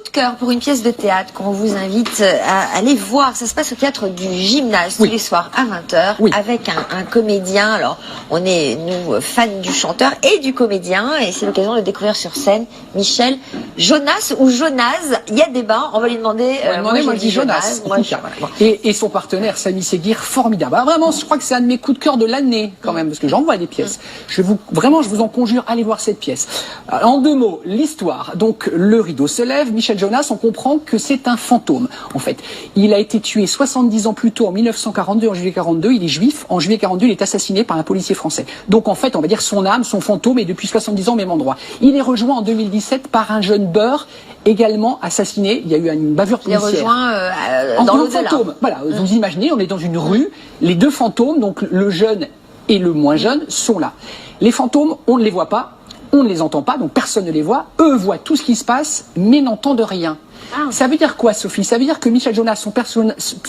de cœur pour une pièce de théâtre qu'on vous invite à aller voir. Ça se passe au théâtre du Gymnase tous les soirs à 20h avec un comédien. Alors, on est, nous, fans du chanteur et du comédien, et c'est l'occasion de découvrir sur scène Michel Jonas ou Jonas. Il y a débat, on va lui demander. Moi, je dis Jonas. Et son partenaire, Samy Seguir, formidable. Alors, vraiment, je crois que c'est un de mes coups de cœur de l'année, quand même, parce que j'envoie des pièces. Je vous en conjure, allez voir cette pièce. Alors, en 2 mots, l'histoire. Donc, le rideau se lève. Michel Jonas, on comprend que c'est un fantôme. En fait, il a été tué 70 ans plus tôt, en 1942, en juillet 42. Il est juif. En juillet 42, il est assassiné par un policier français. Donc, en fait, on va dire son âme, son fantôme est depuis 70 ans au même endroit. Il est rejoint en 2017 par un jeune beurre, également assassiné. Il y a eu une bavure policière. Il est rejoint dans l'au-delà. Voilà, vous imaginez, on est dans une rue. Les 2 fantômes, donc le jeune et le moins jeune, sont là. Les fantômes, on ne les voit pas. On ne les entend pas, donc personne ne les voit. Eux voient tout ce qui se passe, mais n'entendent rien. Ça veut dire quoi, Sophie? Ça veut dire que Michel Jonas, son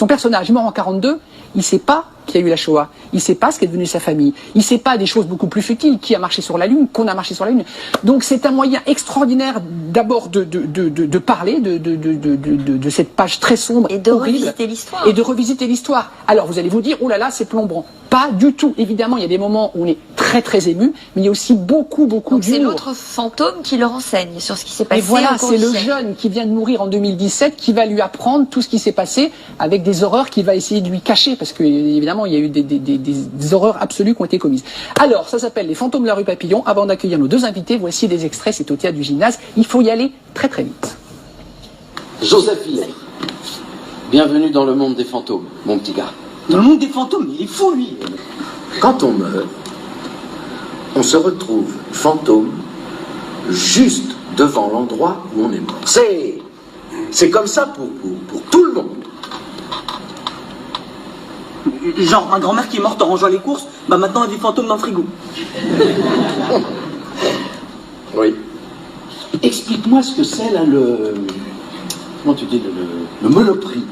personnage mort en 42, il ne sait pas qu'il y a eu la Shoah. Il ne sait pas ce qu'est devenu sa famille. Il ne sait pas des choses beaucoup plus futiles, qui a marché sur la Lune, qu'on a marché sur la Lune. Donc c'est un moyen extraordinaire d'abord de parler de cette page très sombre et revisiter l'histoire. Et de revisiter l'histoire. Alors vous allez vous dire, oh là là, c'est plombant. Pas du tout. Évidemment, il y a des moments où on est très très ému, mais il y a aussi beaucoup d'humour. C'est l'autre fantôme qui le renseigne sur ce qui s'est passé. Et voilà, c'est le jeune qui vient de mourir en 2017 qui va lui apprendre tout ce qui s'est passé avec des horreurs qu'il va essayer de lui cacher, parce que évidemment il y a eu des horreurs absolues qui ont été commises. Alors, ça s'appelle Les Fantômes de la rue Papillon. Avant d'accueillir nos 2 invités, voici des extraits, c'est au théâtre du Gymnase. Il faut y aller très très vite. Joseph Villers, bienvenue dans le monde des fantômes, mon petit gars. Dans le monde des fantômes, il est fou lui. Quand on meurt, on se retrouve fantôme juste devant l'endroit où on est mort. C'est comme ça pour tout le monde. Genre, ma grand-mère qui est morte en rangeant les courses, bah maintenant elle a des fantômes dans le frigo. Oui. Explique-moi ce que c'est là comment tu dis, le monoprix.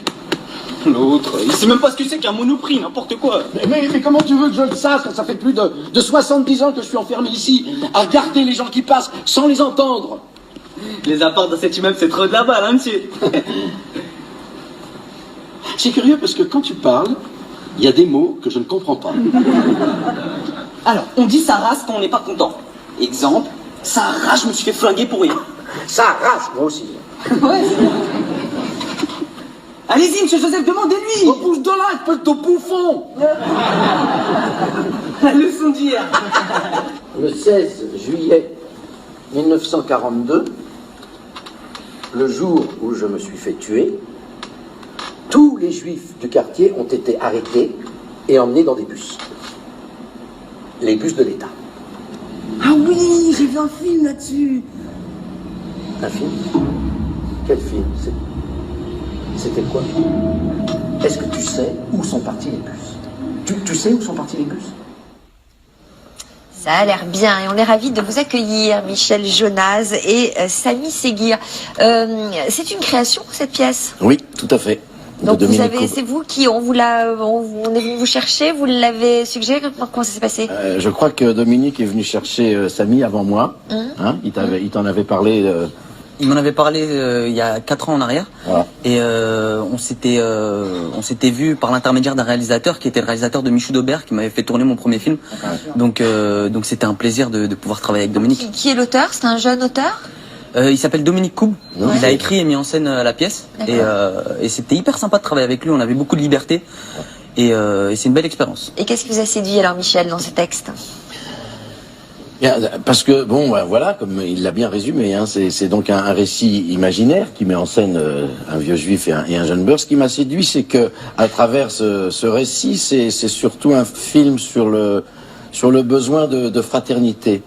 L'autre, il sait même pas ce que c'est qu'un monoprix, n'importe quoi. Mais comment tu veux que je le sache quand ça fait plus de 70 ans que je suis enfermé ici, à regarder les gens qui passent sans les entendre? Les apports dans cet immeuble, c'est trop de la balle, hein, monsieur? C'est curieux parce que quand tu parles, il y a des mots que je ne comprends pas. Alors, on dit ça rase quand on n'est pas content. Exemple, ça rage, je me suis fait flinguer pour rien. Ça rase, moi aussi. Ouais, c'est bon. Allez-y, monsieur Joseph, demandez-lui. On pousse de là, espèce de bouffon. La leçon d'hier. Le 16 juillet 1942, le jour où je me suis fait tuer, tous les juifs du quartier ont été arrêtés et emmenés dans des bus. Les bus de l'État. Ah oui, j'ai vu un film là-dessus. Un film? Quel film? C'était quoi? Est-ce que tu sais où sont partis les bus? Tu sais où sont partis les bus? Ça a l'air bien et on est ravis de vous accueillir, Michel Jonas et Samy Seguir. C'est une création, cette pièce? Oui, tout à fait. Donc c'est vous qui, on est venu vous chercher, vous l'avez suggéré, comment ça s'est passé? Je crois que Dominique est venu chercher Samy avant moi. Hein, il t'en avait parlé. Il m'en avait parlé il y a 4 ans en arrière. Voilà. Et on s'était vu par l'intermédiaire d'un réalisateur qui était le réalisateur de Michou d'Aubert, qui m'avait fait tourner mon premier film. Donc c'était un plaisir de pouvoir travailler avec Dominique. Qui est l'auteur? C'est un jeune auteur? Il s'appelle Dominique Coub. Il a écrit et mis en scène la pièce. Et c'était hyper sympa de travailler avec lui. On avait beaucoup de liberté. Et c'est une belle expérience. Et qu'est-ce qui vous a séduit alors, Michel, dans ce texte? Bien, parce que, bon, voilà, comme il l'a bien résumé, hein, c'est donc un récit imaginaire qui met en scène un vieux juif et un jeune beurre. Ce qui m'a séduit, c'est que, à travers ce récit, c'est surtout un film sur le besoin de fraternité.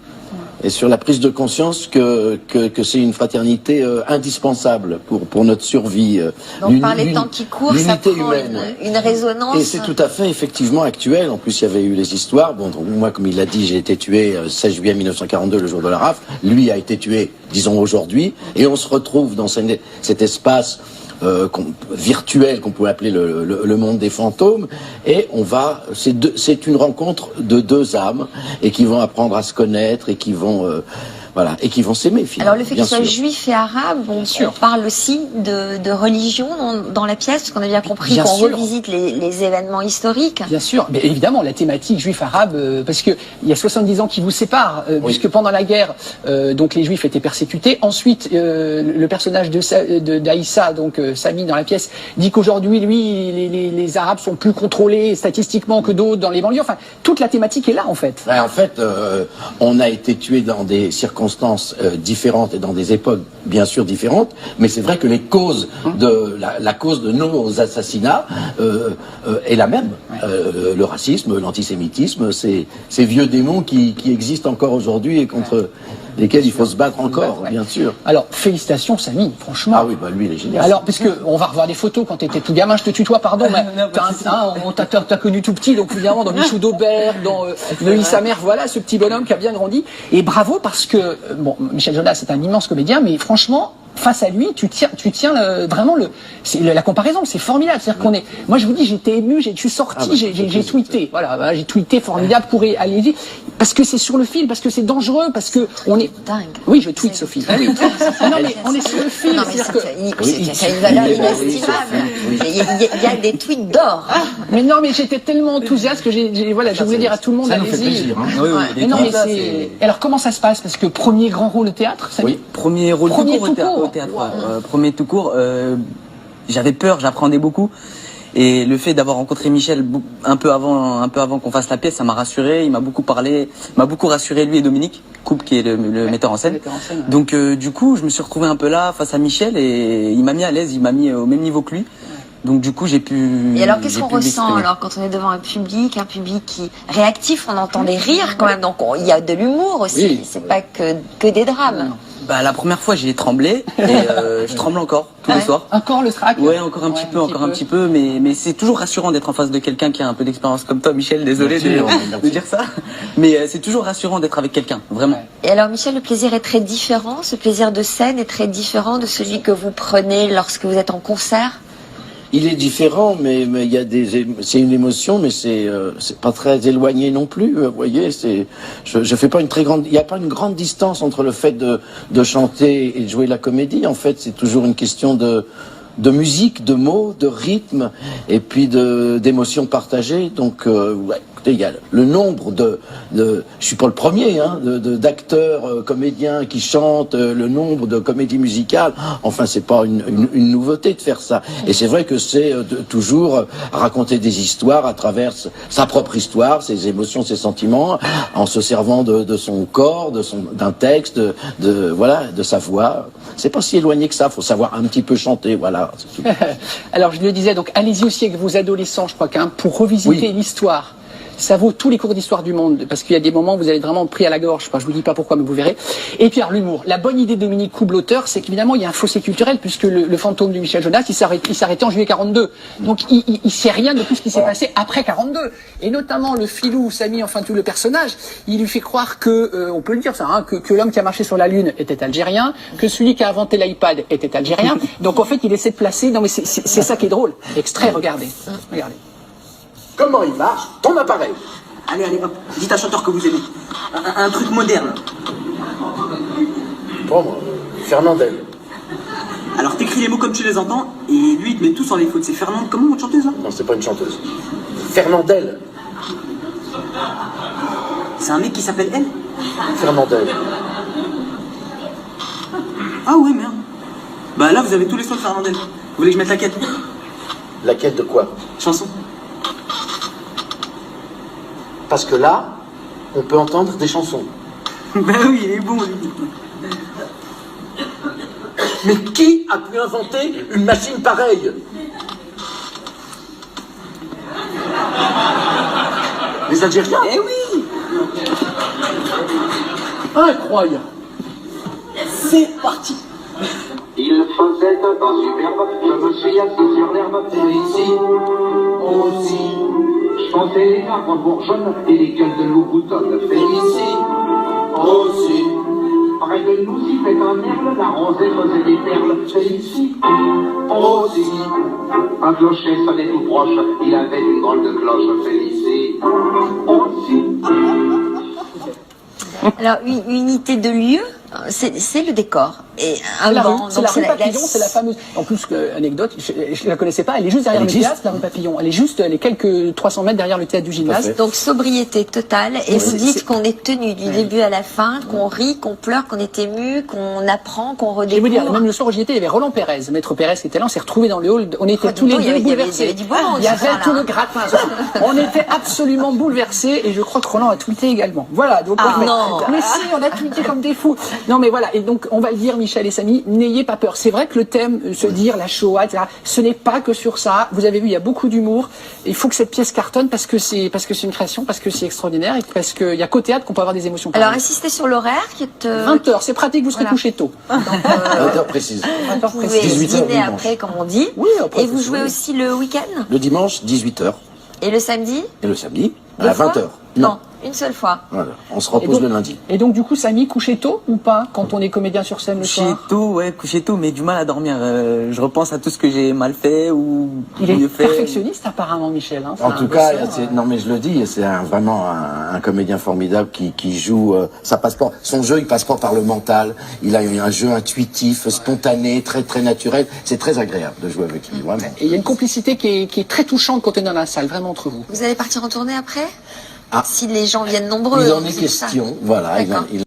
Et sur la prise de conscience que c'est une fraternité indispensable pour notre survie. Donc par les temps qui courent, ça prend une résonance. Et c'est tout à fait effectivement actuel. En plus, il y avait eu les histoires. Bon, donc, moi, comme il l'a dit, j'ai été tué 16 juillet 1942, le jour de la rafle. Lui a été tué, disons, aujourd'hui. Et on se retrouve dans cet espace virtuel qu'on pourrait appeler le monde des fantômes, et c'est une rencontre de 2 âmes et qui vont apprendre à se connaître et qui vont voilà, et qui vont s'aimer finalement. Alors le fait qu'ils soient juifs et arabes, on parle aussi de religion dans la pièce, parce qu'on a bien compris qu'on revisite les événements historiques. Bien sûr, mais évidemment la thématique juif-arabe, parce que il y a 70 ans qui vous séparent, puisque pendant la guerre, donc les juifs étaient persécutés. Ensuite, le personnage d'Aïssa, donc Sami dans la pièce, dit qu'aujourd'hui, lui, les Arabes sont plus contrôlés statistiquement que d'autres dans les banlieues. Enfin, toute la thématique est là en fait. En fait, on a été tué dans des circonstances différentes et dans des époques bien sûr différentes, mais c'est vrai que les causes de la cause de nos assassinats est la même. Le racisme, l'antisémitisme, ces vieux démons qui existent encore aujourd'hui et contre lesquels il faut se battre encore, bien sûr. Alors, félicitations Sami, franchement. Ah oui, bah lui il est génial. Alors, parce que on va revoir des photos quand t'étais tout gamin, je te tutoie, pardon, mais t'as connu tout petit, donc évidemment dans Michou d'Aubert, dans Neuilly sa mère, voilà ce petit bonhomme qui a bien grandi. Et bravo parce que, bon, Michel Jonas c'est un immense comédien, mais franchement, face à lui, tu tiens vraiment la comparaison, c'est formidable. C'est-à-dire qu'on est, moi je vous dis, j'étais ému, je suis sorti, j'ai tweeté, voilà, j'ai tweeté formidable, courez, allez-y, parce que c'est sur le fil, parce que c'est dangereux, parce que on est dingue. Oui, je tweete Sophie. Ah oui, non mais on est sur le fil, c'est-à-dire que c'est une valeur inestimable. Il y a des tweets d'or. Mais non, mais j'étais tellement enthousiaste que je voulais dire à tout le monde, allez-y. Ça nous fait plaisir. Mais non, mais c'est. Alors comment ça se passe? Parce que premier grand rôle au théâtre, ça oui, premier rôle tout court au théâtre. Premier tout court, j'avais peur, j'appréhendais beaucoup. Et le fait d'avoir rencontré Michel un peu avant qu'on fasse la pièce, ça m'a rassuré. Il m'a beaucoup parlé, m'a beaucoup rassuré lui et Dominique Coupe qui est le metteur en scène. Donc du coup, je me suis retrouvé un peu là face à Michel et il m'a mis à l'aise, il m'a mis au même niveau que lui. Donc du coup, j'ai pu. Et alors, qu'est-ce qu'on ressent alors quand on est devant un public qui réactif, on entend des rires quand même. Donc il y a de l'humour aussi. Oui. C'est pas que des drames. Bah la première fois j'ai tremblé et je tremble encore tous les soirs. Encore le strac. Ouais, encore un petit peu, mais c'est toujours rassurant d'être en face de quelqu'un qui a un peu d'expérience comme toi, Michel. Désolé de dire ça, mais c'est toujours rassurant d'être avec quelqu'un, vraiment. Et alors Michel, le plaisir est très différent. Ce plaisir de scène est très différent de celui que vous prenez lorsque vous êtes en concert. Il est différent, mais il y a c'est une émotion, mais c'est pas très éloigné non plus. Vous voyez, je fais pas une très grande, il n'y a pas une grande distance entre le fait de chanter et de jouer la comédie. En fait, c'est toujours une question de musique, de mots, de rythme, et puis d'émotions partagées. Donc, écoutez, il y a le nombre je suis pas le premier, d'acteurs, comédiens qui chantent, le nombre de comédies musicales. Enfin, c'est pas une nouveauté de faire ça. Et c'est vrai que c'est toujours raconter des histoires à travers sa propre histoire, ses émotions, ses sentiments, en se servant de son corps, d'un texte, de sa voix. C'est pas si éloigné que ça. Faut savoir un petit peu chanter, voilà. Alors je le disais, donc allez-y aussi avec vos adolescents, je crois pour revisiter l'histoire. Ça vaut tous les cours d'histoire du monde, parce qu'il y a des moments où vous allez vraiment pris à la gorge. Je vous dis pas pourquoi, mais vous verrez. Et puis alors l'humour. La bonne idée de Dominique Coupe, l'auteur, c'est qu'évidemment il y a un fossé culturel, puisque le fantôme de Michel Jonas, il s'arrêtait en juillet 42. Donc il sait rien de tout ce qui s'est passé après 42. Et notamment le filou, Sami, enfin tout le personnage, il lui fait croire que, on peut le dire ça, que l'homme qui a marché sur la Lune était algérien, que celui qui a inventé l'iPad était algérien. Donc en fait il essaie de placer. Non mais c'est ça qui est drôle. Extrait, regardez. Comment il marche, ton appareil? Allez, hop, dites un chanteur que vous aimez. Un truc moderne. Prends-moi, Fernandel. Alors t'écris les mots comme tu les entends, et lui il te met tout sans les fautes. C'est Fernande, comment votre chanteuse là? Non, c'est pas une chanteuse. Fernandel. C'est un mec qui s'appelle elle? Fernandel. Ah ouais, merde. Bah là vous avez tous les sons de Fernandel. Vous voulez que je mette laquelle? Laquelle de quoi? Chanson. Parce que là, on peut entendre des chansons. Ben oui, il est bon, lui. Mais qui a pu inventer une machine pareille? Les Algériens? Eh oui! Incroyable! C'est parti! Il faisait un temps superbe, je me suis assis sur l'herbe, ici, aussi. Je comptais les arbres bourgeonnent et les gueules de loup boutonnent, ici, aussi. Près de nous y fait un merle, la rosée faisait des perles, ici, aussi. Un clocher sonnait tout proche, il avait une drôle de cloche, ici, aussi. Alors, une unité de lieu, c'est le décor. Et un la banc, rue, c'est la rue Papillon, glace. c'est la fameuse. En plus, anecdote, je la connaissais pas, elle est juste derrière Elle le existe théâtre, la rue Papillon. Elle est quelques 300 mètres derrière le théâtre du gymnase. Donc sobriété totale, et vous dites qu'on est tenu du début à la fin, qu'on rit, qu'on pleure, qu'on est ému, qu'on apprend, qu'on Je vais vous redécouvre. dire, même le soir où j'y étais, il y avait Roland Pérez, maître Pérez qui était là, on s'est retrouvés dans le hall, on était tous les il y deux avait- il y avait bouleversés. du beau monde, Il y avait ce tout soir-là. le gratin. On était absolument bouleversés, et je crois que Roland a tweeté également. Voilà, donc non. mais si, on a tweeté comme des fous. Non mais voilà, et donc on va le dire, Michel et Samy, n'ayez pas peur. C'est vrai que le thème, se dire la Shoah, etc., ce n'est pas que sur ça. Vous avez vu, il y a beaucoup d'humour. Il faut que cette pièce cartonne parce que c'est une création, parce que c'est extraordinaire, et parce qu'il y a qu'au théâtre qu'on peut avoir des émotions. Alors pareilles. insistez sur l'horaire qui est... 20h, c'est pratique, vous serez Voilà. couché tôt. 20h précise. 20h Vous pouvez précis. 18 heures dîner dimanche. après, comme on dit. Oui, après, et vous c'est jouez sûr. aussi le week-end Le dimanche, 18h. et le samedi Et le samedi, Deux à fois 20h. Non, une seule fois. Voilà. On se Et repose donc- le lundi. Et donc, du coup, Samy, coucher tôt ou pas quand on est comédien sur scène le soir? Coucher tôt, mais du mal à dormir. Je repense à tout ce que j'ai mal fait ou Il est mieux fait. perfectionniste apparemment, Michel. Hein. En C'est tout un cas, bosseur. non mais je le dis, c'est vraiment un comédien formidable qui joue. Ça passe pas. Son jeu, il passe pas par le mental. Il a un jeu intuitif, spontané, très très naturel. C'est très agréable de jouer avec lui, vraiment. Et il y a une complicité qui est très touchante quand on est dans la salle, vraiment entre vous. Vous allez partir en tournée après Ah. Si les gens viennent nombreux. Il en c'est est ça. question, voilà. D'accord. Il